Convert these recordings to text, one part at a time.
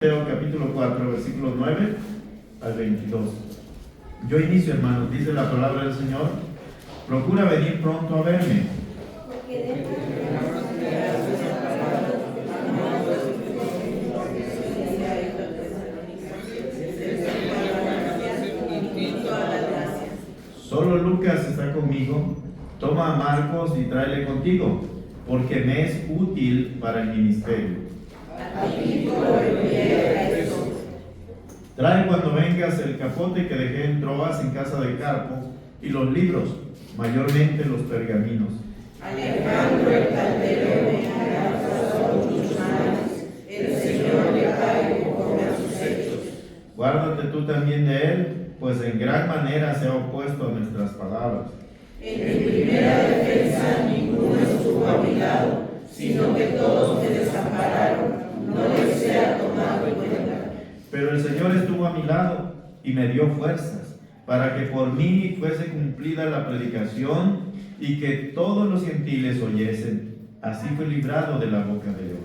Mateo capítulo 4, versículos 9 al 22. Yo inicio, hermanos, dice la palabra del Señor: procura venir pronto a verme. Solo Lucas está conmigo. Toma a Marcos y tráele contigo, porque me es útil para el ministerio. Trae cuando vengas el capote que dejé en Troas en casa de Carpo, y los libros, mayormente los pergaminos. Alejandro el Caldero me ha pasado tus manos, el Señor le pague conforme a sus hechos. Guárdate tú también de él, pues en gran manera se ha opuesto a nuestras palabras. En mi primera defensa ninguno estuvo a mi lado, sino que todos me desampararon, no les sea tomado en cuenta. Pero el Señor estuvo a mi lado y me dio fuerzas, para que por mí fuese cumplida la predicación y que todos los gentiles oyesen. Así fue librado de la boca de león.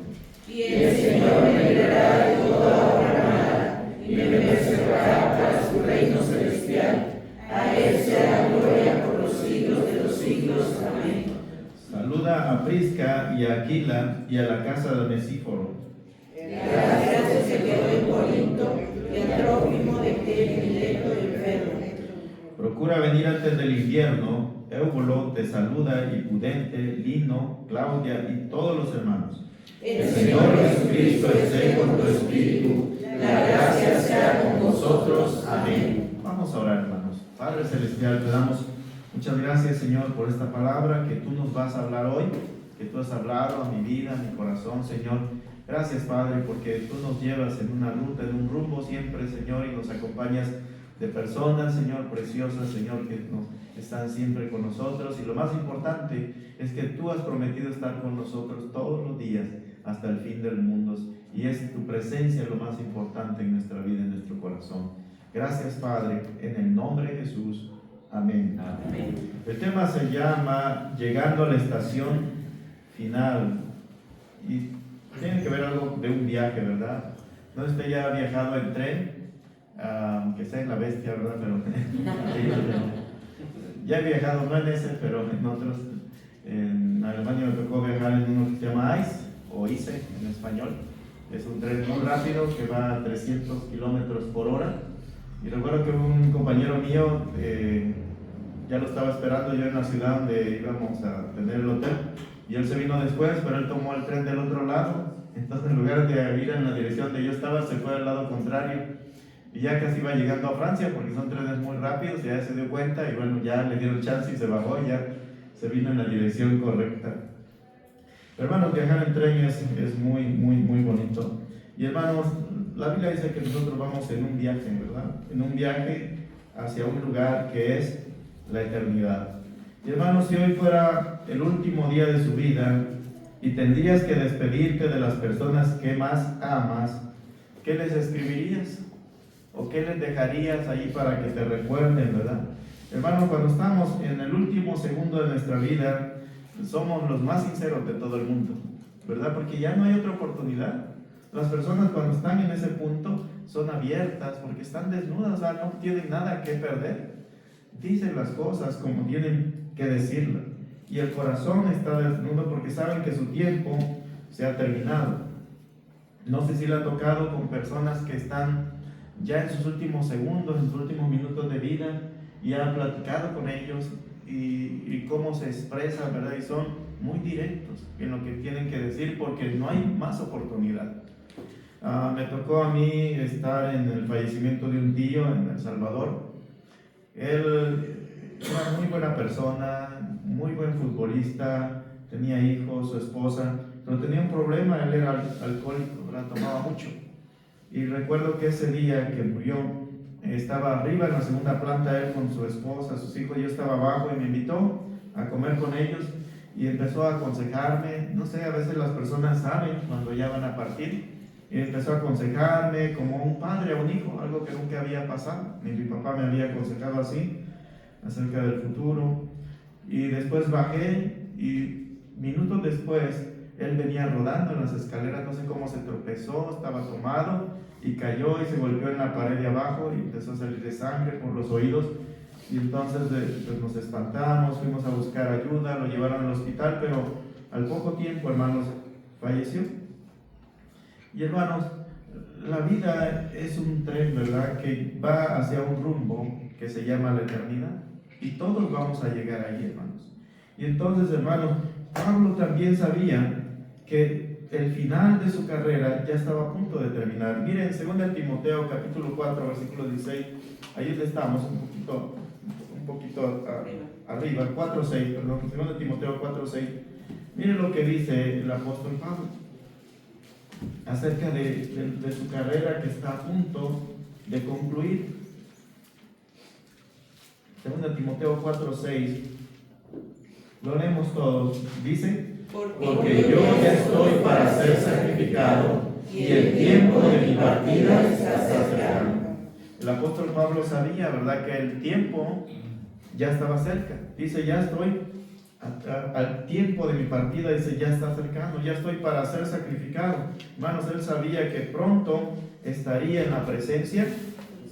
Y el Señor me librará de toda obra mala, y me preservará para su reino celestial. A él sea la gloria por los siglos de los siglos. Amén. Saluda a Prisca y a Aquila y a la casa de Onesíforo. Gracias se quedó en Corinto, y a Trófimo dejé en Mileto enfermo. Procura venir antes del invierno. Éubulo te saluda, y Pudente, Lino, Claudia y todos los hermanos. El Señor Jesucristo esté con tu espíritu. La gracia sea con vosotros. Amén. Vamos a orar, hermanos. Padre Celestial, te damos muchas gracias, Señor, por esta palabra que tú nos vas a hablar hoy, que tú has hablado a mi vida, a mi corazón, Señor. Gracias, Padre, porque tú nos llevas en una ruta, en un rumbo siempre, Señor, y nos acompañas de personas, Señor, preciosas, Señor, que están siempre con nosotros. Y lo más importante es que tú has prometido estar con nosotros todos los días hasta el fin del mundo. Y es tu presencia lo más importante en nuestra vida, en nuestro corazón. Gracias, Padre, en el nombre de Jesús. Amén. Amén. El tema se llama Llegando a la estación final. Y tiene que ver algo de un viaje, ¿verdad? No usted ya ha viajado en tren, aunque sea en la bestia, ¿verdad? Pero ya he viajado, no en ese, pero en otros. En Alemania me tocó viajar en uno que se llama ICE, o ICE en español. Es un tren muy rápido que va a 300 kilómetros por hora. Y recuerdo que un compañero mío, ya lo estaba esperando yo en la ciudad donde íbamos a tener el hotel. Y él se vino después, pero él tomó el tren del otro lado. Entonces, en lugar de ir en la dirección donde yo estaba, se fue al lado contrario. Y ya casi iba llegando a Francia, porque son trenes muy rápidos, y ya se dio cuenta, y bueno, ya le dieron chance y se bajó, y ya se vino en la dirección correcta. Pero, hermanos, viajar en tren es muy, muy, muy bonito. Y, hermanos, la Biblia dice que nosotros vamos en un viaje, ¿verdad? En un viaje hacia un lugar que es la eternidad. Y, hermanos, si hoy fuera el último día de su vida y tendrías que despedirte de las personas que más amas, ¿qué les escribirías? ¿O qué les dejarías ahí para que te recuerden, verdad? Hermanos, cuando estamos en el último segundo de nuestra vida, somos los más sinceros de todo el mundo, ¿verdad? Porque ya no hay otra oportunidad. Las personas cuando están en ese punto son abiertas porque están desnudas, o sea, no tienen nada que perder. Dicen las cosas como tienen que decirlas. Y el corazón está desnudo porque saben que su tiempo se ha terminado. No sé si le ha tocado con personas que están ya en sus últimos segundos, en sus últimos minutos de vida, y ha platicado con ellos y cómo se expresan, ¿verdad? Y son muy directos en lo que tienen que decir porque no hay más oportunidad. Me tocó a mí estar en el fallecimiento de un tío en El Salvador. Él era muy buena persona, muy buen futbolista, tenía hijos, su esposa, pero tenía un problema. Él era alcohólico, tomaba mucho. Y recuerdo que ese día que murió, estaba arriba en la segunda planta él con su esposa, sus hijos. Yo estaba abajo y me invitó a comer con ellos y empezó a aconsejarme. No sé, a veces las personas saben cuando ya van a partir. Y empezó a aconsejarme como un padre a un hijo, algo que nunca había pasado. Mi papá me había aconsejado así acerca del futuro. Y después bajé y minutos después él venía rodando en las escaleras, no sé cómo se tropezó, estaba tomado y cayó y se golpeó en la pared de abajo y empezó a salir de sangre por los oídos. Y entonces pues nos espantamos, fuimos a buscar ayuda, lo llevaron al hospital, pero al poco tiempo, hermanos, falleció. Y hermanos, la vida es un tren, ¿verdad?, que va hacia un rumbo que se llama la eternidad. Y todos vamos a llegar ahí, hermanos. Y entonces, hermanos, Pablo también sabía que el final de su carrera ya estaba a punto de terminar. Miren, 2 Timoteo capítulo 4, versículo 16, ahí donde estamos, un poquito arriba, 4:6, perdón, 2 Timoteo 4:6. Miren lo que dice el apóstol Pablo acerca de su carrera que está a punto de concluir. 2 Timoteo 4:6, lo leemos todos. Dice: porque yo ya estoy para ser sacrificado y el tiempo de mi partida está cercano. El apóstol Pablo sabía, ¿verdad?, que el tiempo ya estaba cerca. Dice: ya estoy al tiempo de mi partida, dice, ya está cercano, ya estoy para ser sacrificado. Hermanos, él sabía que pronto estaría en la presencia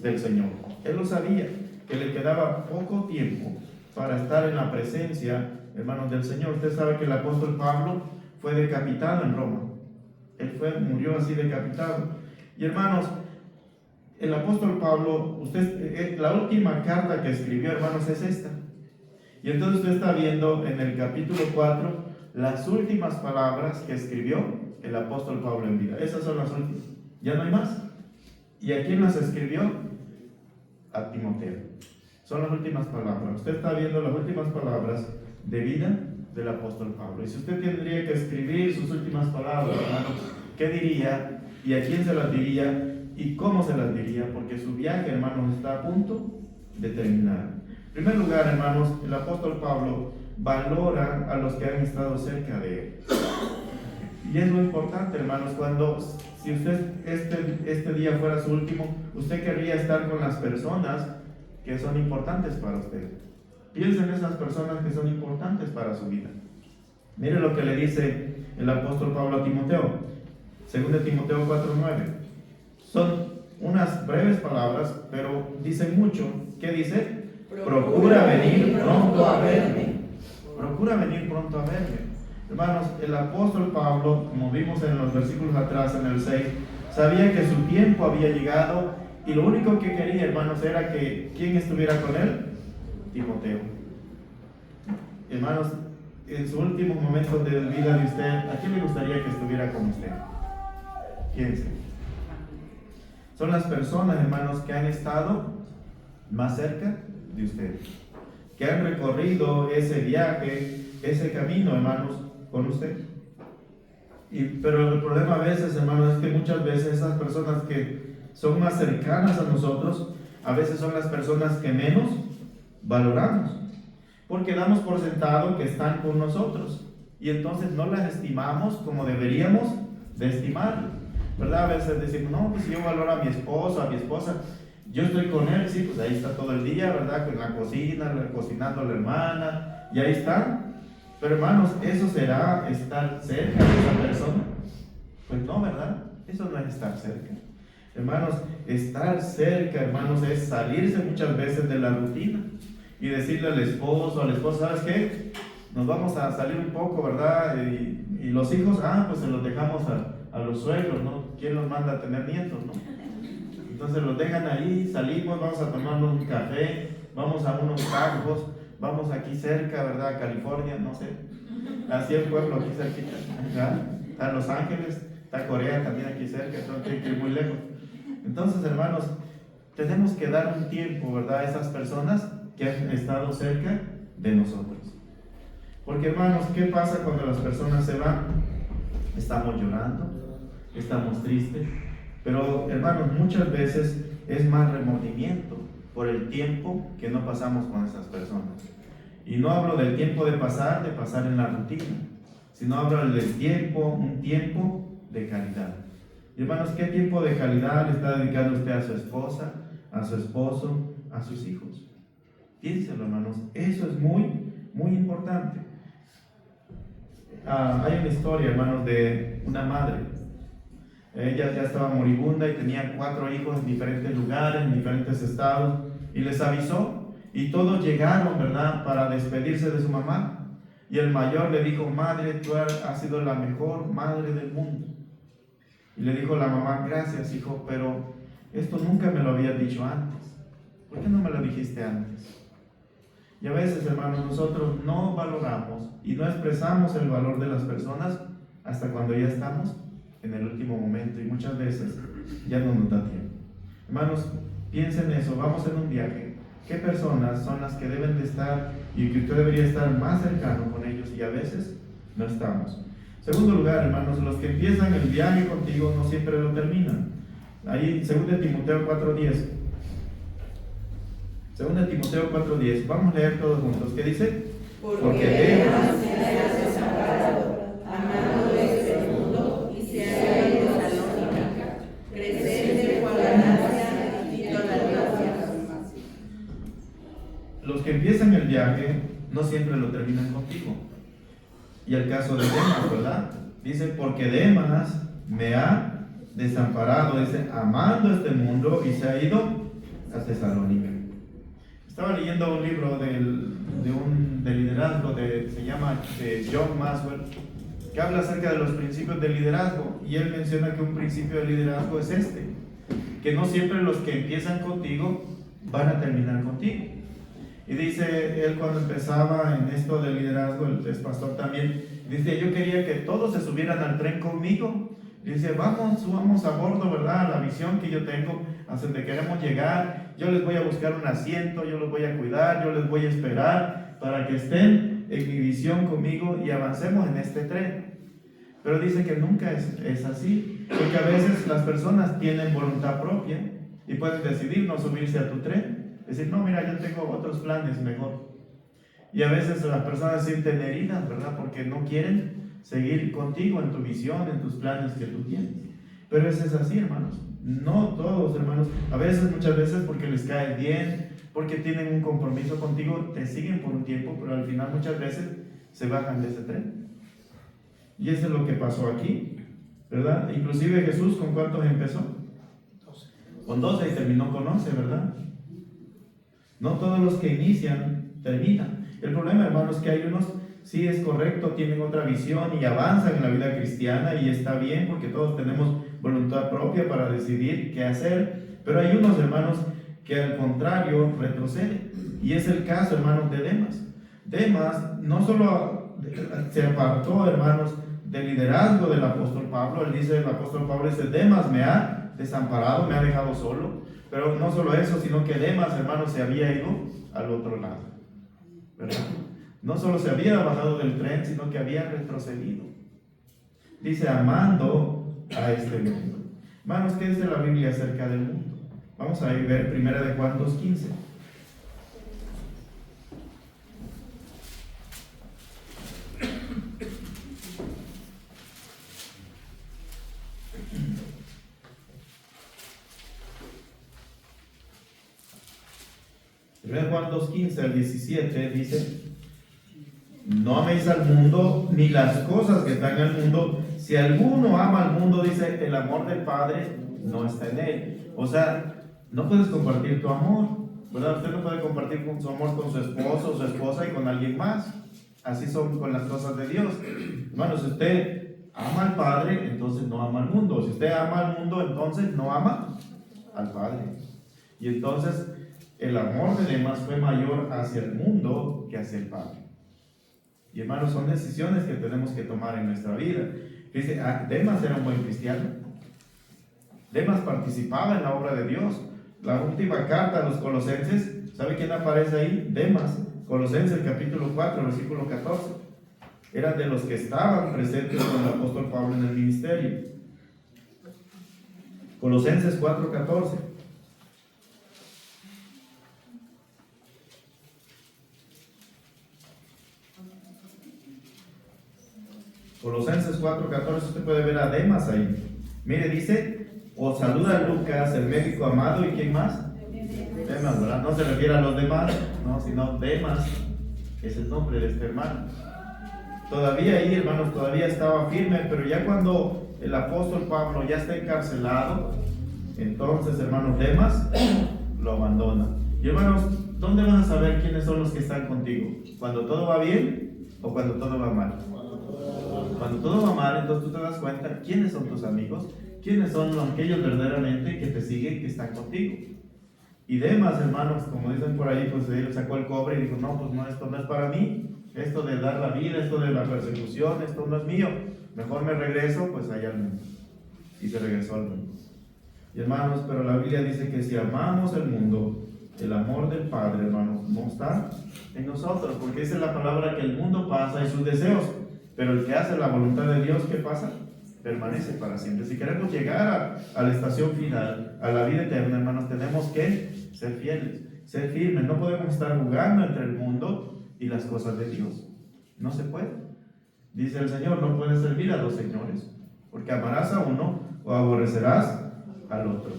del Señor. Él lo sabía, que le quedaba poco tiempo para estar en la presencia, hermanos, del Señor. Usted sabe que el apóstol Pablo fue decapitado en Roma. Él murió así decapitado. Y hermanos, el apóstol Pablo, la última carta que escribió, hermanos, es esta. Y entonces usted está viendo en el capítulo 4 las últimas palabras que escribió el apóstol Pablo en vida. Esas son las últimas. Ya no hay más. ¿Y a quién las escribió? A Timoteo. Son las últimas palabras. Usted está viendo las últimas palabras de vida del apóstol Pablo. Y si usted tendría que escribir sus últimas palabras, hermanos, ¿qué diría? ¿Y a quién se las diría? ¿Y cómo se las diría? Porque su viaje, hermanos, está a punto de terminar. En primer lugar, hermanos, el apóstol Pablo valora a los que han estado cerca de él. Y es lo importante, hermanos, si usted este día fuera su último, usted querría estar con las personas que son importantes para usted. Piensa en esas personas que son importantes para su vida. Mire lo que le dice el apóstol Pablo a Timoteo, 2 Timoteo 4:9. Son unas breves palabras, pero dicen mucho. ¿Qué dice? Procura venir pronto a verme. Procura venir pronto a verme. Hermanos, el apóstol Pablo, como vimos en los versículos atrás, en el 6, sabía que su tiempo había llegado y lo único que quería, hermanos, era que ¿quién estuviera con él? Timoteo. Hermanos, en su último momento de vida de usted, ¿a quién le gustaría que estuviera con usted? Piense. Son las personas, hermanos, que han estado más cerca de usted, que han recorrido ese viaje, ese camino, hermanos, con usted. Pero el problema a veces, hermanos, es que muchas veces esas personas que son más cercanas a nosotros, a veces son las personas que menos valoramos, porque damos por sentado que están con nosotros y entonces no las estimamos como deberíamos de estimarlas, ¿verdad? A veces decimos, no, pues si yo valoro a mi esposo, a mi esposa, yo estoy con él, sí, pues ahí está todo el día, ¿verdad? En la cocina, cocinando a la hermana, y ahí está. Pero hermanos, ¿eso será estar cerca de esa persona? Pues no, ¿verdad? Eso no es estar cerca. Hermanos, estar cerca, hermanos, es salirse muchas veces de la rutina y decirle al esposo, a la esposa, ¿sabes qué? Nos vamos a salir un poco, ¿verdad? Y los hijos, pues se los dejamos a los suegros, ¿no? ¿Quién los manda a tener nietos, no? Entonces los dejan ahí, salimos, vamos a tomarnos un café, vamos a unos tacos, vamos aquí cerca, ¿verdad? A California, no sé. Así el pueblo aquí cerquita. Está Los Ángeles, está Corea también aquí cerca, entonces hay que ir muy lejos. Entonces, hermanos, tenemos que dar un tiempo, ¿verdad?, a esas personas que han estado cerca de nosotros. Porque, hermanos, ¿qué pasa cuando las personas se van? Estamos llorando, estamos tristes, pero, hermanos, muchas veces es más remordimiento por el tiempo que no pasamos con esas personas. Y no hablo del tiempo de pasar en la rutina, sino hablo del tiempo, un tiempo de calidad. Y hermanos, ¿qué tiempo de calidad le está dedicando usted a su esposa, a su esposo, a sus hijos? Piénselo, hermanos, eso es muy, muy importante. Hay una historia, hermanos, de una madre Ella ya estaba moribunda y tenía 4 hijos en diferentes lugares, en diferentes estados, y les avisó, y todos llegaron, ¿verdad?, para despedirse de su mamá. Y el mayor le dijo: madre, tú has sido la mejor madre del mundo. Y le dijo la mamá: gracias, hijo, pero esto nunca me lo habías dicho antes. ¿Por qué no me lo dijiste antes? Y a veces, hermanos, nosotros no valoramos y no expresamos el valor de las personas hasta cuando ya estamos en el último momento, y muchas veces ya no nos da tiempo. Hermanos, piensen en eso. Vamos en un viaje. ¿Qué personas son las que deben de estar y que usted debería estar más cercano con ellos, y a veces no estamos? Segundo lugar, hermanos, los que empiezan el viaje contigo no siempre lo terminan. Ahí, 2 Timoteo 4:10. 2 Timoteo 4:10. Vamos a leer todos juntos. ¿Qué dice? Porque Demas se ha desamparado, amando este mundo, y se ha ido a Salónica, creciente por la gracia y toda la gracia. Los que empiezan el viaje no siempre lo terminan contigo. Y el caso de Demas, ¿verdad? Dice: porque Demas me ha desamparado, dice, amando este mundo, y se ha ido a Tesalónica. Estaba leyendo un libro de liderazgo, se llama de John Maxwell, que habla acerca de los principios del liderazgo, y él menciona que un principio de liderazgo es que no siempre los que empiezan contigo van a terminar contigo. Y dice él, cuando empezaba en esto del liderazgo, él es pastor también, dice: yo quería que todos se subieran al tren conmigo. Dice: subamos a bordo, ¿verdad?, la visión que yo tengo, hacia donde queremos llegar. Yo les voy a buscar un asiento, yo los voy a cuidar, yo les voy a esperar para que estén en mi visión conmigo y avancemos en este tren. Pero dice que nunca es así, porque a veces las personas tienen voluntad propia y pueden decidir no subirse a tu tren, decir: no, mira, yo tengo otros planes mejor. Y a veces las personas se sienten heridas, ¿verdad?, porque no quieren seguir contigo en tu visión, en tus planes que tú tienes. Pero eso es así, hermanos. No todos, hermanos. A veces, muchas veces, porque les cae bien, porque tienen un compromiso contigo, te siguen por un tiempo, pero al final muchas veces se bajan de ese tren. Y eso es lo que pasó aquí, ¿verdad? Inclusive Jesús, ¿con cuántos empezó? 12. Con 12, y terminó con 11, ¿verdad? No todos los que inician terminan. El problema, hermanos, es que hay unos, sí es correcto, tienen otra visión y avanzan en la vida cristiana, y está bien porque todos tenemos voluntad propia para decidir qué hacer, pero hay unos, hermanos, que al contrario retroceden, y es el caso, hermanos, de Demas. Demas no solo se apartó, hermanos, del liderazgo del apóstol Pablo. Él dice, el apóstol Pablo dice: Demas me ha desamparado, me ha dejado solo. Pero no solo eso, sino que Demas, hermanos, se había ido al otro lado, ¿verdad? No solo se había bajado del tren, sino que había retrocedido. Dice: amando a este mundo. Hermanos, ¿qué dice la Biblia acerca del mundo? Vamos a ver 1 Juan 2:15. Juan 2:15 al 17 dice: no améis al mundo ni las cosas que están en el mundo. Si alguno ama al mundo, dice, el amor del Padre no está en él. O sea, no puedes compartir tu amor, ¿verdad? Usted no puede compartir su amor con su esposo o su esposa y con alguien más. Así son con las cosas de Dios. Hermano, si usted ama al Padre, entonces no ama al mundo. Si usted ama al mundo, entonces no ama al Padre. Y entonces el amor de Demas fue mayor hacia el mundo que hacia el Padre. Y hermanos, son decisiones que tenemos que tomar en nuestra vida. Dice: Demas era un buen cristiano. Demas participaba en la obra de Dios. La última carta a los Colosenses, ¿sabe quién aparece ahí? Demas. Colosenses capítulo 4, versículo 14. Eran de los que estaban presentes con el apóstol Pablo en el ministerio. Colosenses 4:14. Colosenses 4:14, usted puede ver a Demas ahí. Mire, dice: os saluda Lucas, el médico amado, ¿y quién más? Demas, ¿verdad? No se refiere a los demás, no, sino Demas es el nombre de este hermano. Todavía ahí, hermanos, todavía estaba firme, pero ya cuando el apóstol Pablo ya está encarcelado, entonces, hermanos, Demas lo abandona. Y hermanos, ¿dónde van a saber quiénes son los que están contigo? ¿Cuando todo va bien o cuando todo va mal? Cuando todo va mal, entonces tú te das cuenta quiénes son tus amigos, quiénes son aquellos verdaderamente que te siguen, que están contigo. Y Demas, hermanos, como dicen por ahí, pues él sacó el cobre y dijo, no, pues no, esto no es para mí, esto de dar la vida, esto de la persecución, esto no es mío, mejor me regreso pues allá al mundo. Y se regresó al mundo. Y hermanos, pero la Biblia dice que si amamos el mundo, el amor del Padre, hermanos, no está en nosotros, porque esa es la palabra que el mundo pasa y sus deseos, pero el que hace la voluntad de Dios, ¿qué pasa? Permanece para siempre. Si queremos llegar a la estación final, a la vida eterna, hermanos, tenemos que ser fieles, ser firmes. No podemos estar jugando entre el mundo y las cosas de Dios. No se puede. Dice el Señor, no puedes servir a dos señores, porque amarás a uno o aborrecerás al otro.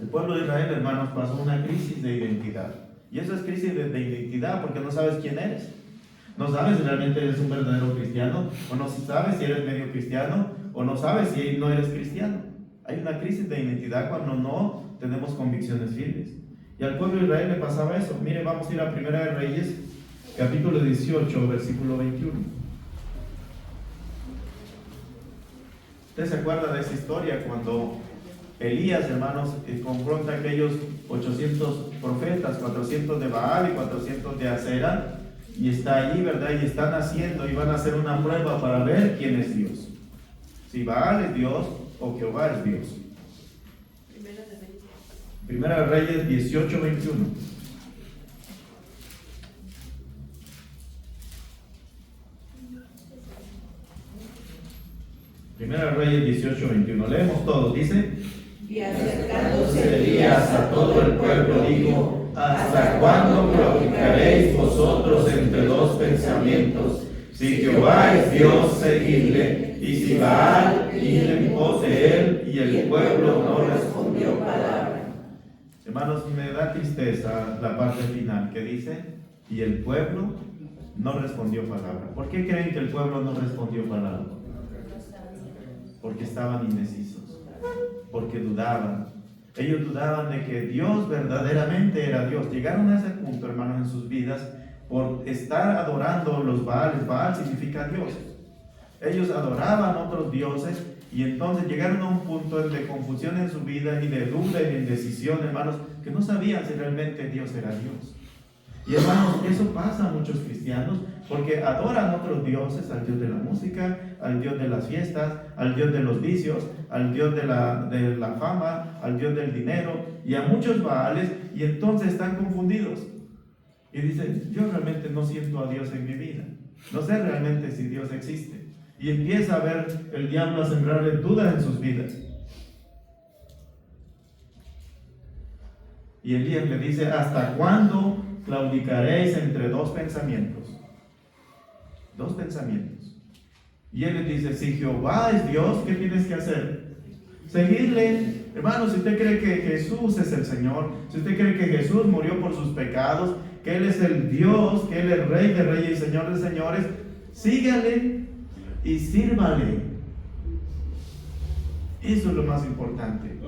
El pueblo de Israel, hermanos, pasó una crisis de identidad. Y eso es crisis de identidad porque no sabes quién eres. No sabes si realmente eres un verdadero cristiano, o no sabes si eres medio cristiano, o no sabes si no eres cristiano. Hay una crisis de identidad cuando no tenemos convicciones firmes. Y al pueblo de Israel le pasaba eso. Mire, vamos a ir a Primera de Reyes, capítulo 18, versículo 21. ¿Usted se acuerda de esa historia cuando Elías, hermanos, confronta a aquellos 800 profetas, 400 de Baal y 400 de Acera? Y está allí, ¿verdad? Y están haciendo y van a hacer una prueba para ver quién es Dios. Si Baal es Dios o Jehová es Dios. Primera de Reyes 18, 21. Primera de Reyes 18, 21. Leemos todos. Dice: y acercándose Elías a todo el pueblo dijo: ¿hasta cuándo claudicaréis vosotros entre dos pensamientos? Si Jehová es Dios, seguidle, y si Baal, id en pos de él. Y el pueblo no respondió palabra. Hermanos, me da tristeza la parte final que dice: y el pueblo no respondió palabra. ¿Por qué creen que el pueblo no respondió palabra? Porque estaban indecisos, porque dudaban. Ellos dudaban de que Dios verdaderamente era Dios. Llegaron a ese punto, hermanos, en sus vidas por estar adorando los Baales. Baal significa Dios. Ellos adoraban otros dioses y entonces llegaron a un punto de confusión en su vida y de duda y de indecisión, hermanos, que no sabían si realmente Dios era Dios. Y hermanos, eso pasa a muchos cristianos porque adoran otros dioses, al Dios de la música, al Dios de las fiestas, al Dios de los vicios, al Dios de la fama, al Dios del dinero y a muchos Baales, y entonces están confundidos. Y dicen: yo realmente no siento a Dios en mi vida, no sé realmente si Dios existe. Y empieza a ver el diablo a sembrarle dudas en sus vidas. Y Elías le dice: ¿hasta cuándo claudicaréis entre dos pensamientos? Dos pensamientos. Y él le dice: si Jehová es Dios, ¿qué tienes que hacer? Seguirle. Hermano, si usted cree que Jesús es el Señor, si usted cree que Jesús murió por sus pecados, que Él es el Dios, que Él es Rey de Reyes y Señor de Señores, sígale y sírvale. Eso es lo más importante.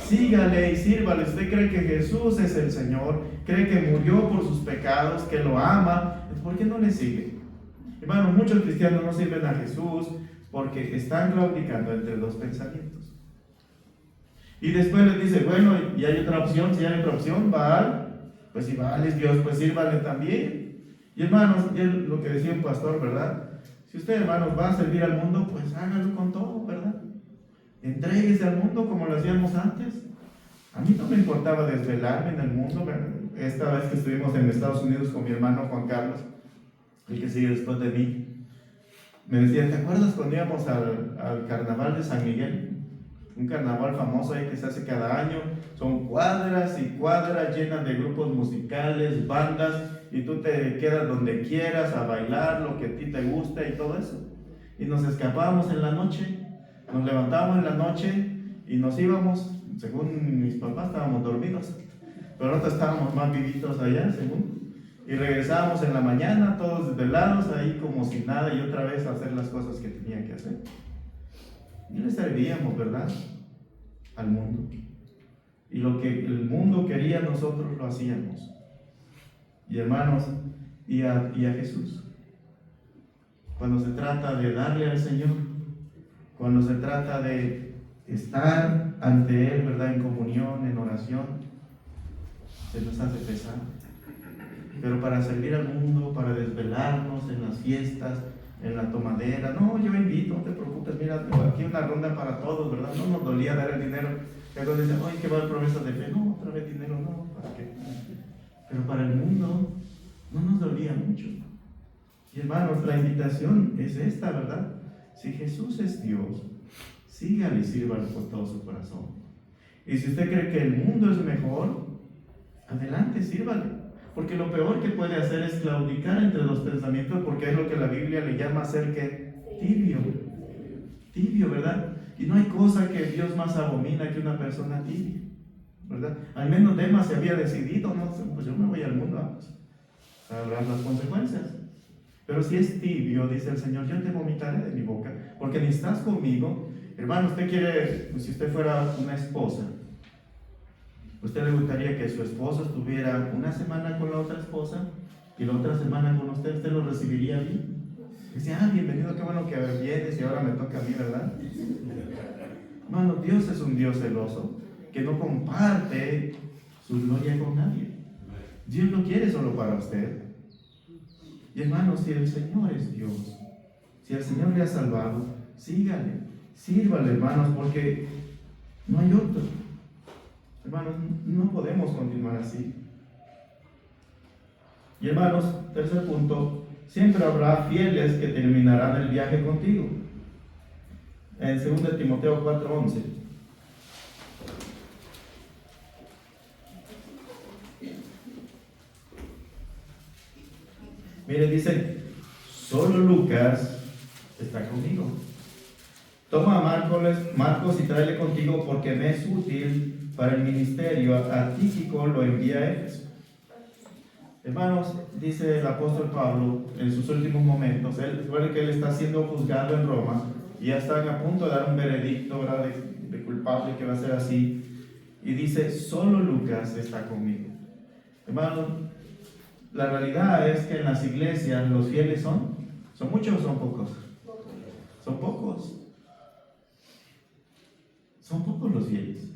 Sígale y sírvale. Usted cree que Jesús es el Señor, cree que murió por sus pecados, que lo ama, ¿por qué no le sigue? Hermanos, muchos cristianos no sirven a Jesús porque están claudicando entre dos pensamientos. Y después les dice: bueno, y hay otra opción. Si hay otra opción, Baal, pues si Baal es Dios, pues sírvale también. Y hermanos, es lo que decía un pastor, ¿verdad? Si usted, hermanos, va a servir al mundo, pues hágalo con todo, ¿verdad? Entréguese al mundo como lo hacíamos antes. A mí no me importaba desvelarme en el mundo. Esta vez que estuvimos en Estados Unidos con mi hermano Juan Carlos, el que sigue después de mí, me decía: ¿te acuerdas cuando íbamos al carnaval de San Miguel? Un carnaval famoso ahí que se hace cada año. Son cuadras y cuadras llenas de grupos musicales, bandas, y tú te quedas donde quieras a bailar lo que a ti te gusta y todo eso. Y nos escapábamos en la noche, nos levantábamos en la noche y nos íbamos. Según mis papás estábamos dormidos, pero nosotros estábamos más vivitos allá, según. Y regresábamos en la mañana, todos desvelados, ahí como si nada, y otra vez a hacer las cosas que tenía que hacer. y le servíamos, ¿verdad?, al mundo. Y lo que el mundo quería, nosotros lo hacíamos. Y hermanos, y a Jesús, cuando se trata de darle al Señor, cuando se trata de estar ante Él, ¿verdad?, en comunión, en oración, se nos hace pesado. Pero para servir al mundo, para desvelarnos en las fiestas, en la tomadera, no, yo invito, no te preocupes, mira, aquí una ronda para todos, ¿verdad? No nos dolía dar el dinero. Y cuando dicen, oye, que va a haber promesas de fe, no, otra vez dinero, no, ¿para qué? Pero para el mundo no nos dolía mucho. Y hermanos, la invitación es esta, ¿verdad? Si Jesús es Dios, sígale y sírvale con todo su corazón. Y si usted cree que el mundo es mejor, adelante, sírvale. Porque lo peor que puede hacer es claudicar entre los pensamientos, porque es lo que la Biblia le llama ser que tibio. Tibio, ¿verdad? Y no hay cosa que Dios más abomina que una persona tibia, ¿verdad? Al menos Demas se había decidido, no, pues yo me voy al mundo a ver las consecuencias. Pero si es tibio, dice el Señor, yo te vomitaré de mi boca, porque ni estás conmigo. Hermano, usted quiere, pues si usted fuera una esposa, ¿usted le gustaría que su esposo estuviera una semana con la otra esposa y la otra semana con usted? ¿Usted lo recibiría bien? Dice, bienvenido, qué bueno que vienes y ahora me toca a mí, ¿verdad? Hermano, Dios es un Dios celoso que no comparte su gloria con nadie. Dios no quiere solo para usted. Y hermano, si el Señor es Dios, si el Señor le ha salvado, sígale, sírvale, hermanos, porque no hay otro. Hermanos, no podemos continuar así. Y hermanos, tercer punto, siempre habrá fieles que terminarán el viaje contigo. En 2 Timoteo 4:11. Mire, dice, solo Lucas está conmigo. Toma a Marcos y tráele contigo porque me es útil para el ministerio. A Tíquico lo envía a Éfeso. Hermanos, dice el apóstol Pablo en sus últimos momentos, recuerden que él está siendo juzgado en Roma y ya están a punto de dar un veredicto, ¿verdad?, de culpable, que va a ser así. Y dice, solo Lucas está conmigo. Hermanos, la realidad es que en las iglesias los fieles son muchos o son pocos. Son pocos. Son pocos los fieles.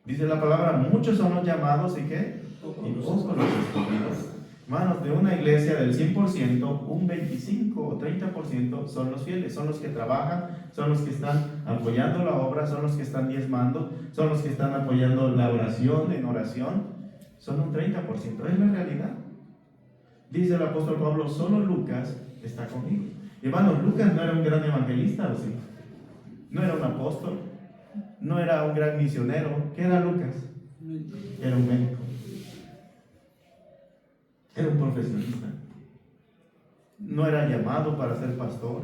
Dice la palabra, muchos son los llamados y ¿qué? Y pocos los escogidos. Hermanos, de una iglesia del 100%, un 25 o 30% son los fieles, son los que trabajan, son los que están apoyando la obra, son los que están diezmando, son los que están apoyando la oración, en oración. Son un 30%, es la realidad. Dice el apóstol Pablo, solo Lucas está conmigo. Y hermanos, Lucas no era un gran evangelista, ¿o sí? No era un apóstol, no era un gran misionero. ¿Qué era Lucas? Era un médico. Era un profesionista. No era llamado para ser pastor.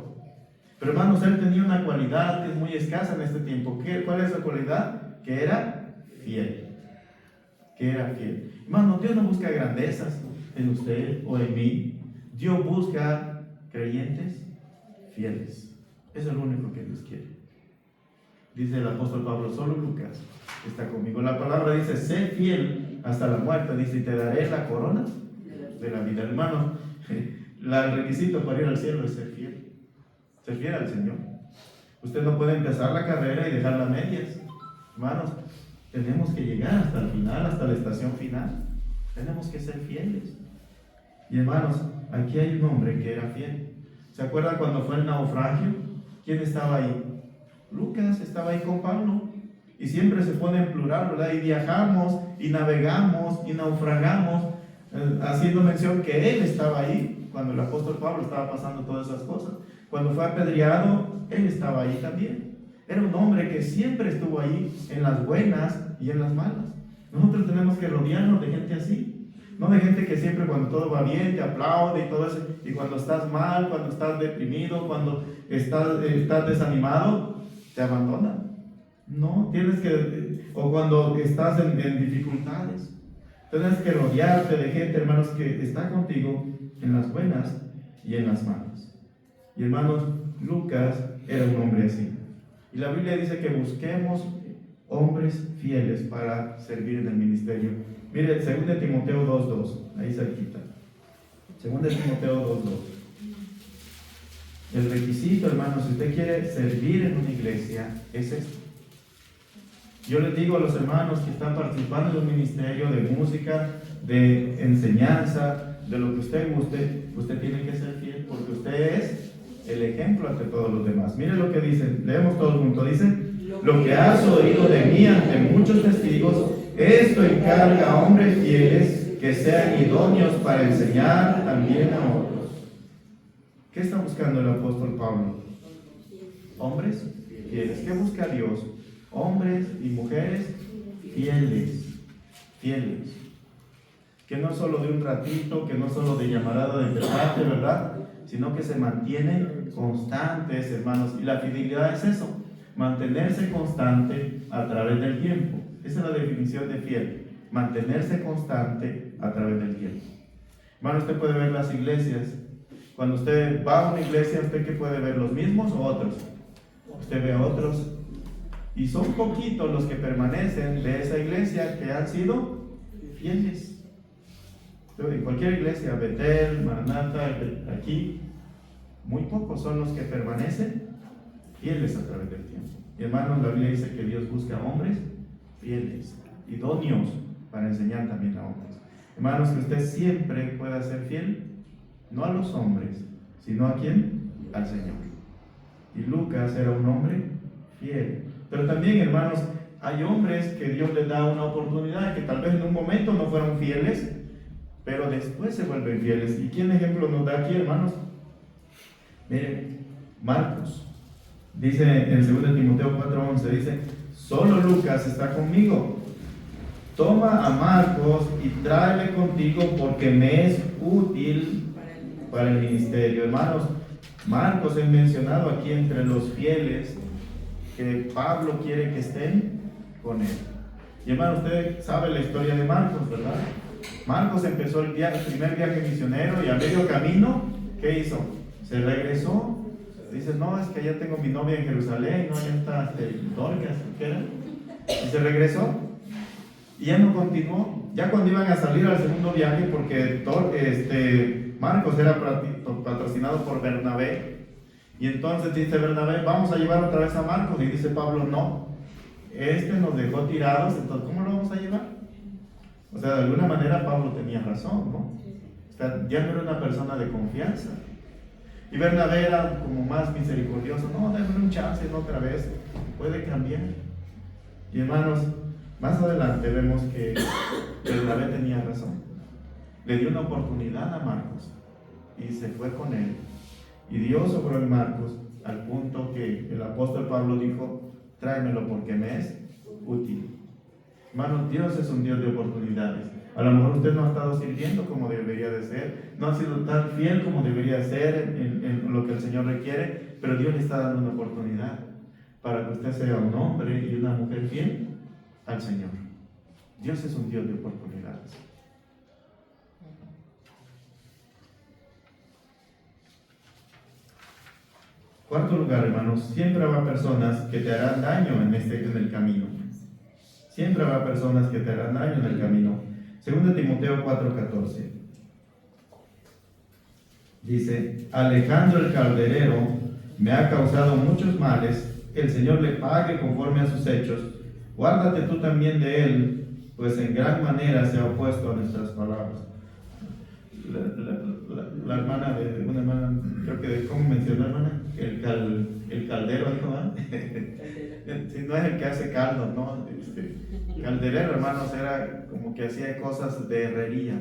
Pero hermanos, él tenía una cualidad que es muy escasa en este tiempo. ¿Cuál es esa cualidad? Que era fiel. Que era fiel. Hermano, Dios no busca grandezas en usted o en mí. Dios busca creyentes fieles. Eso es lo único que Dios quiere. Dice el apóstol Pablo, solo Lucas está conmigo. La palabra dice, sé fiel hasta la muerte. Dice, y te daré la corona de la vida. Hermano, el requisito para ir al cielo es ser fiel. Ser fiel al Señor. Usted no puede empezar la carrera y dejarla a medias. Hermanos, tenemos que llegar hasta el final, hasta la estación final. Tenemos que ser fieles. Y hermanos, aquí hay un hombre que era fiel. ¿Se acuerdan cuando fue el naufragio? ¿Quién estaba ahí? Lucas estaba ahí con Pablo. Y siempre se pone en plural, ¿verdad? Y viajamos, y navegamos, y naufragamos, haciendo mención que él estaba ahí cuando el apóstol Pablo estaba pasando todas esas cosas. Cuando fue apedreado, él estaba ahí también. Era un hombre que siempre estuvo ahí, en las buenas y en las malas. Nosotros tenemos que rodearnos de gente así. No de gente que siempre cuando todo va bien te aplaude y todo eso. Y cuando estás mal, cuando estás deprimido, cuando estás desanimado, te abandona. No, tienes que, o cuando estás en dificultades. Tienes que rodearte de gente, hermanos, que está contigo en las buenas y en las malas. Y hermanos, Lucas era un hombre así. Y la Biblia dice que busquemos hombres fieles para servir en el ministerio. Mire, 2 Timoteo 2:2, ahí cerquita. 2 Timoteo 2:2. El requisito, hermanos, si usted quiere servir en una iglesia, es esto. Yo les digo a los hermanos que están participando en un ministerio de música, de enseñanza, de lo que usted guste, usted tiene que ser fiel porque usted es el ejemplo ante todos los demás. Mire lo que dice, leemos todos juntos, dice: lo que has oído de mí ante muchos testigos, esto encarga a hombres fieles que sean idóneos para enseñar también a otros. ¿Qué está buscando el apóstol Pablo? Hombres fieles. ¿Qué busca Dios? Hombres y mujeres fieles. Fieles. Que no solo de un ratito, que no solo de llamarada de pesarte, ¿verdad? Sino que se mantienen constantes, hermanos. Y la fidelidad es eso, mantenerse constante a través del tiempo. Esa es la definición de fiel, mantenerse constante a través del tiempo. Hermano, usted puede ver las iglesias. Cuando usted va a una iglesia, ¿usted qué puede ver? ¿Los mismos o otros? Usted ve a otros. Y son poquitos los que permanecen de esa iglesia que han sido fieles. En cualquier iglesia, Betel, Maranatha, aquí, muy pocos son los que permanecen fieles a través del tiempo. Y hermanos, la Biblia dice que Dios busca hombres fieles, idóneos para enseñar también a hombres. Hermanos, que usted siempre pueda ser fiel, no a los hombres, sino ¿a quién? Al Señor. Y Lucas era un hombre fiel. Pero también, hermanos, hay hombres que Dios les da una oportunidad, que tal vez en un momento no fueron fieles, pero después se vuelven fieles. ¿Y quién ejemplo nos da aquí, hermanos? Miren, Marcos. Dice en 2 Timoteo 4:11, dice: solo Lucas está conmigo. Toma a Marcos y tráele contigo porque me es útil para el ministerio. Hermanos, Marcos es mencionado aquí entre los fieles que Pablo quiere que estén con él. Y hermano, usted sabe la historia de Marcos, ¿verdad? Marcos empezó el primer viaje misionero y a medio camino, ¿qué hizo? Se regresó. Dice: no, es que ya tengo mi novia en Jerusalén, no, ya está Dorcas, ¿qué era? Y se regresó y ya no continuó. Ya cuando iban a salir al segundo viaje, porque Marcos era patrocinado por Bernabé, y entonces dice Bernabé: vamos a llevar otra vez a Marcos. Y dice Pablo: no, nos dejó tirados, entonces ¿cómo lo vamos a llevar? O sea, de alguna manera Pablo tenía razón, ¿no? O sea, ya no era una persona de confianza. Y Bernabé era como más misericordioso: no, déjame un chance, no otra vez, puede cambiar. Y hermanos, más adelante vemos que Bernabé tenía razón. Le dio una oportunidad a Marcos y se fue con él. Y Dios obró en Marcos al punto que el apóstol Pablo dijo: tráemelo porque me es útil. Hermanos, Dios es un Dios de oportunidades. A lo mejor usted no ha estado sirviendo como debería de ser, no ha sido tan fiel como debería ser en lo que el Señor requiere, pero Dios le está dando una oportunidad para que usted sea un hombre y una mujer fiel al Señor. Dios es un Dios de oportunidades. Cuarto lugar, hermanos, siempre habrá personas que te harán daño en el camino. Siempre habrá personas que te harán daño en el camino. 2 Timoteo 4:14. Dice: Alejandro el calderero me ha causado muchos males, el Señor le pague conforme a sus hechos. Guárdate tú también de él, pues en gran manera se ha opuesto a nuestras palabras. La hermana de una hermana, creo que, ¿cómo mencionó, hermana? El caldero, dijo, si no es el que hace caldo, ¿no? Calderero, hermanos, era como que hacía cosas de herrería,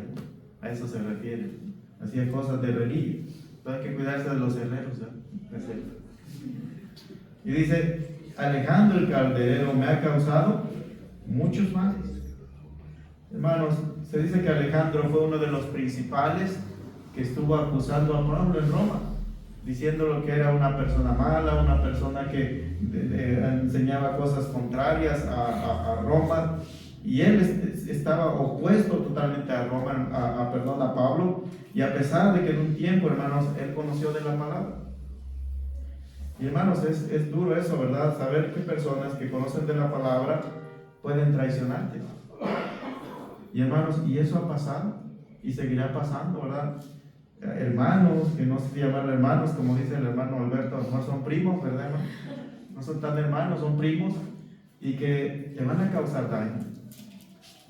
a eso se refiere, hacía cosas de herrería. Entonces hay que cuidarse de los herreros, ¿no? Y dice: Alejandro el calderero me ha causado muchos males. Hermanos, se dice que Alejandro fue uno de los principales que estuvo acusando a Pablo en Roma, diciéndolo que era una persona mala, una persona que enseñaba cosas contrarias a Roma, y él estaba opuesto totalmente a Roma, a Pablo, y a pesar de que en un tiempo, hermanos, él conoció de la palabra. Y hermanos, es duro eso, ¿verdad? Saber que personas que conocen de la palabra pueden traicionarte. Y hermanos, y eso ha pasado y seguirá pasando, ¿verdad? Hermanos, que no se llaman hermanos, como dice el hermano Alberto, no son primos, ¿verdad, hermano? No son tan hermanos, son primos, y que te van a causar daño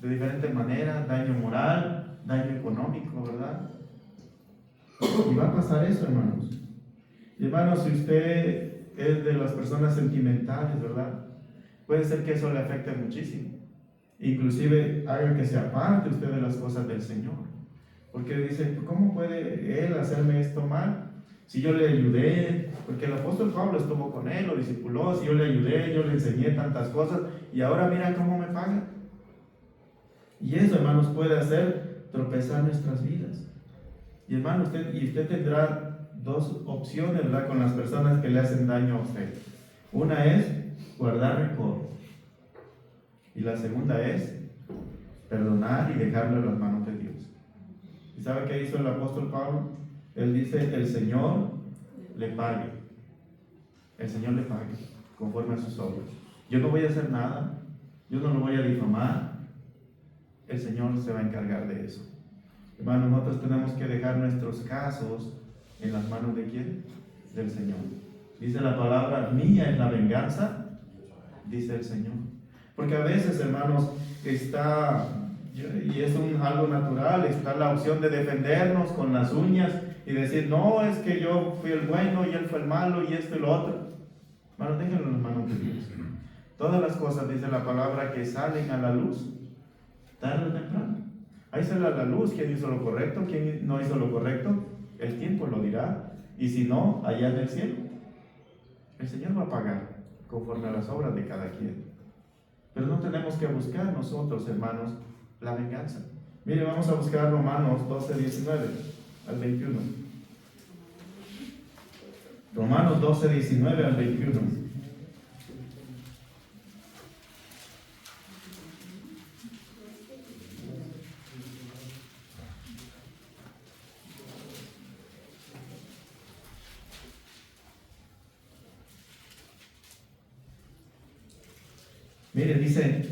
de diferentes maneras, daño moral, daño económico, ¿verdad? Y va a pasar eso, hermanos. Y hermanos, si usted es de las personas sentimentales, ¿verdad? Puede ser que eso le afecte muchísimo. Inclusive haga que se aparte usted de las cosas del Señor. Porque dice, ¿cómo puede Él hacerme esto mal? Si yo le ayudé, porque el apóstol Pablo estuvo con Él, lo discipuló, si yo le ayudé, yo le enseñé tantas cosas, y ahora mira cómo me paga. Y eso, hermanos, puede hacer tropezar nuestras vidas. Y hermano, usted tendrá dos opciones, ¿verdad?, con las personas que le hacen daño a usted. Una es guardar rencor. Y la segunda es perdonar y dejarlo en las manos de Dios. ¿Y sabe qué hizo el apóstol Pablo? Él dice, el Señor le pague. El Señor le pague conforme a sus obras. Yo no voy a hacer nada. Yo no lo voy a difamar. El Señor se va a encargar de eso. Hermanos, nosotros tenemos que dejar nuestros casos en las manos de ¿quién? Del Señor. Dice la palabra, mía es la venganza, dice el Señor. Porque a veces, hermanos, está, y es algo natural, está la opción de defendernos con las uñas y decir, no, es que yo fui el bueno y él fue el malo y esto y lo otro. Hermanos, déjenlo en las manos de Dios. Todas las cosas, dice la palabra, que salen a la luz, tarde o temprano. Ahí sale a la luz quién hizo lo correcto, quién no hizo lo correcto. El tiempo lo dirá. Y si no, allá en el cielo, el Señor va a pagar conforme a las obras de cada quien. Pero no tenemos que buscar nosotros, hermanos, la venganza. Mire, vamos a buscar Romanos 12, 19 al 21. Romanos 12, 19 al 21. Mire, dice,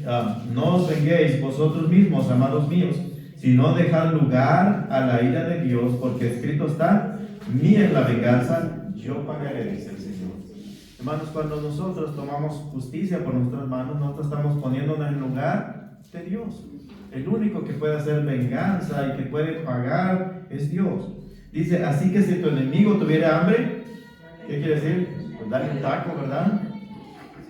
no os venguéis vosotros mismos, amados míos, sino dejad lugar a la ira de Dios, porque escrito está, mía es la venganza, yo pagaré, dice el Señor. Hermanos, cuando nosotros tomamos justicia por nuestras manos, nosotros estamos poniéndonos en lugar de Dios. El único que puede hacer venganza y que puede pagar es Dios. Dice, así que si tu enemigo tuviera hambre, ¿qué quiere decir? Pues dale un taco, ¿verdad?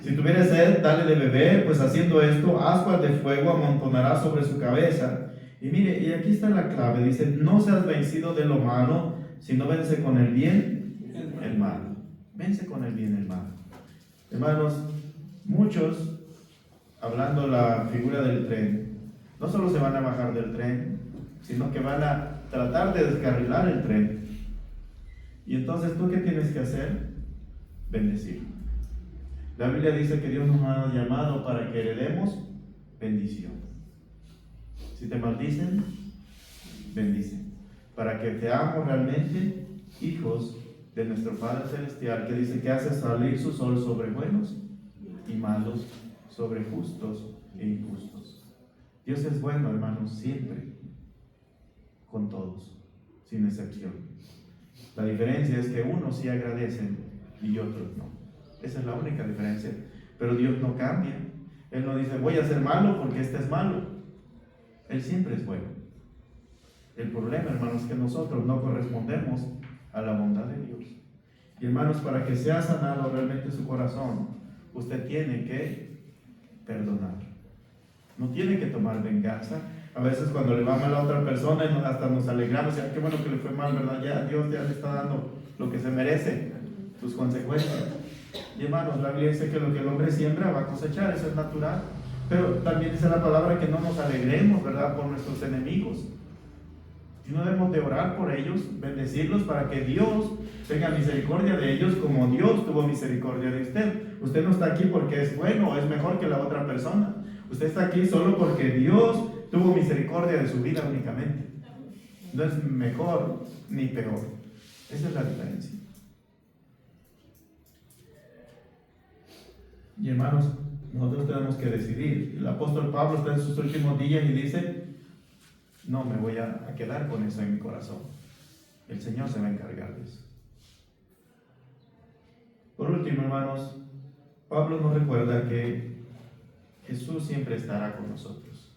Si tuviera sed, dale de beber, pues haciendo esto, ascuas de fuego amontonará sobre su cabeza. Y mire, y aquí está la clave, dice, no seas vencido de lo malo, sino vence con el bien el mal. Vence con el bien el mal. Hermanos, muchos, hablando la figura del tren, no solo se van a bajar del tren, sino que van a tratar de descarrilar el tren. Y entonces, ¿tú qué tienes que hacer? Bendecir. La Biblia dice que Dios nos ha llamado para que heredemos bendición. Si te maldicen, bendicen. Para que seamos realmente hijos de nuestro Padre Celestial, que dice que hace salir su sol sobre buenos y malos, sobre justos e injustos. Dios es bueno, hermanos, siempre, con todos, sin excepción. La diferencia es que unos sí agradecen y otros no. Esa es la única diferencia. Pero Dios no cambia. Él no dice, voy a ser malo porque este es malo. Él siempre es bueno. El problema, hermanos, es que nosotros no correspondemos a la bondad de Dios. Y hermanos, para que sea sanado realmente su corazón, usted tiene que perdonar. No tiene que tomar venganza. A veces cuando le va mal a otra persona, hasta nos alegramos, qué bueno que le fue mal, ¿verdad? Ya Dios ya le está dando lo que se merece, sus consecuencias. Y hermanos, la Biblia dice que lo que el hombre siembra va a cosechar, eso es natural. Pero también dice la palabra que no nos alegremos, ¿verdad?, por nuestros enemigos. Y no debemos de orar por ellos, bendecirlos para que Dios tenga misericordia de ellos como Dios tuvo misericordia de usted. Usted no está aquí porque es bueno o es mejor que la otra persona. Usted está aquí solo porque Dios tuvo misericordia de su vida únicamente. No es mejor ni peor. Esa es la diferencia. Y hermanos, nosotros tenemos que decidir. El apóstol Pablo está en sus últimos días y dice, no me voy a quedar con eso en mi corazón. El Señor se va a encargar de eso. Por último, hermanos, Pablo nos recuerda que Jesús siempre estará con nosotros.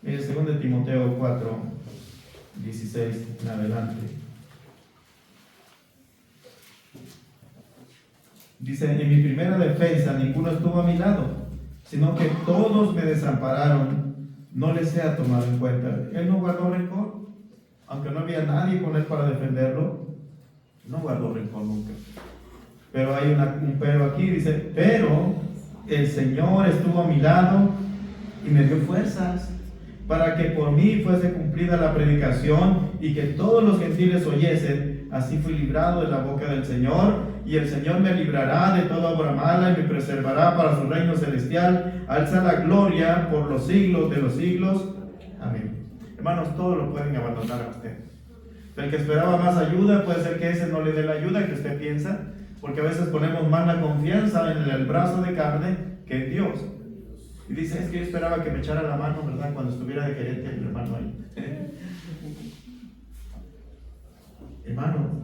Mire, 2 Timoteo 4, 16 en adelante. Dice, en mi primera defensa ninguno estuvo a mi lado, sino que todos me desampararon, no les sea tomado en cuenta. Él no guardó rencor, aunque no había nadie con él para defenderlo, no guardó rencor nunca. Pero hay un pero aquí, dice, pero el Señor estuvo a mi lado y me dio fuerzas para que por mí fuese cumplida la predicación y que todos los gentiles oyesen. Así fui librado de la boca del Señor, y el Señor me librará de toda obra mala y me preservará para su reino celestial. Alza la gloria por los siglos de los siglos. Amén. Hermanos, todos lo pueden abandonar a usted. El que esperaba más ayuda, puede ser que ese no le dé la ayuda que usted piensa, porque a veces ponemos más la confianza en el brazo de carne que en Dios. Y dice, es que yo esperaba que me echara la mano, ¿verdad? Cuando estuviera de gerente el hermano ahí. Hermano,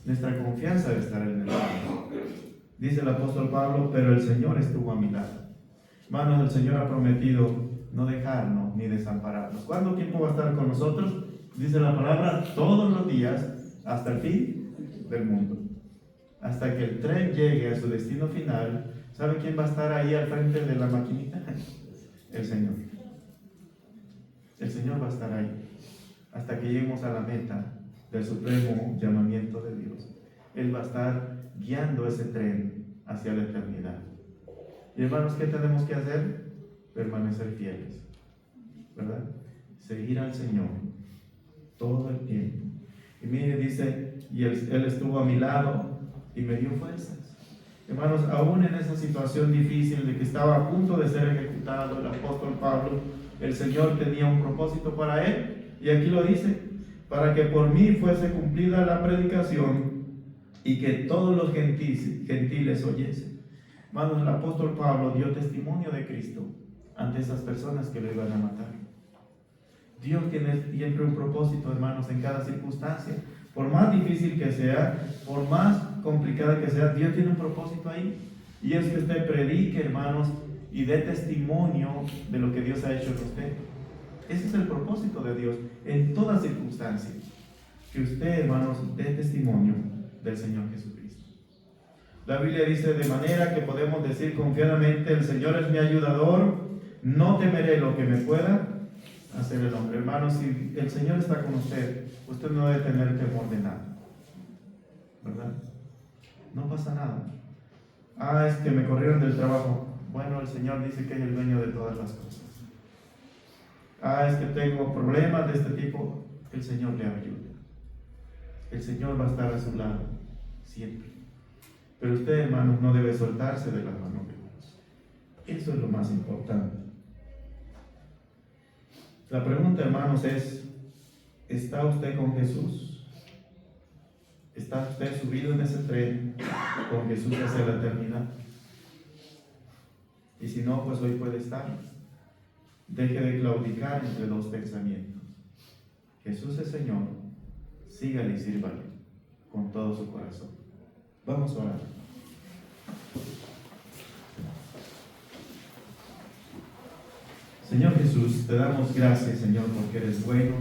nuestra confianza debe estar en el Señor. Dice el apóstol Pablo, pero el Señor estuvo a mi lado. Hermanos, el Señor ha prometido no dejarnos ni desampararnos. ¿Cuánto tiempo va a estar con nosotros? Dice la palabra, todos los días, hasta el fin del mundo. Hasta que el tren llegue a su destino final. ¿Sabe quién va a estar ahí al frente de la maquinita? El Señor. El Señor va a estar ahí hasta que lleguemos a la meta del supremo llamamiento de Dios. Él va a estar guiando ese tren hacia la eternidad. Y hermanos, ¿qué tenemos que hacer? Permanecer fieles, ¿verdad? Seguir al Señor todo el tiempo. Y mire, dice, y él estuvo a mi lado y me dio fuerzas. Hermanos, aún en esa situación difícil de que estaba a punto de ser ejecutado el apóstol Pablo, el Señor tenía un propósito para él, y aquí lo dice, para que por mí fuese cumplida la predicación y que todos los gentiles oyesen. Hermanos, el apóstol Pablo dio testimonio de Cristo ante esas personas que lo iban a matar. Dios tiene siempre un propósito, hermanos, en cada circunstancia. Por más difícil que sea, por más complicada que sea, Dios tiene un propósito ahí. Y es que usted predique, hermanos, y dé testimonio de lo que Dios ha hecho en usted. Ese es el propósito de Dios en toda circunstancia. Que usted, hermanos, dé testimonio del Señor Jesucristo. La Biblia dice, de manera que podemos decir confiadamente, el Señor es mi ayudador, no temeré lo que me pueda hacer el hombre. Hermanos, si el Señor está con usted, usted no debe tener temor de nada, ¿verdad? No pasa nada. Es que me corrieron del trabajo. Bueno, el Señor dice que es el dueño de todas las cosas. Es que tengo problemas de este tipo. El Señor le ayuda. El Señor va a estar a su lado siempre. Pero usted, hermanos, no debe soltarse de las manos de Dios. Eso es lo más importante. La pregunta, hermanos, es, ¿está usted con Jesús? ¿Está usted subido en ese tren con Jesús hacia la eternidad? Y si no, pues hoy puede estar. Deje de claudicar entre dos pensamientos. Jesús es Señor, sígale y sírvale con todo su corazón. Vamos a orar. Señor Jesús, te damos gracias, Señor, porque eres bueno.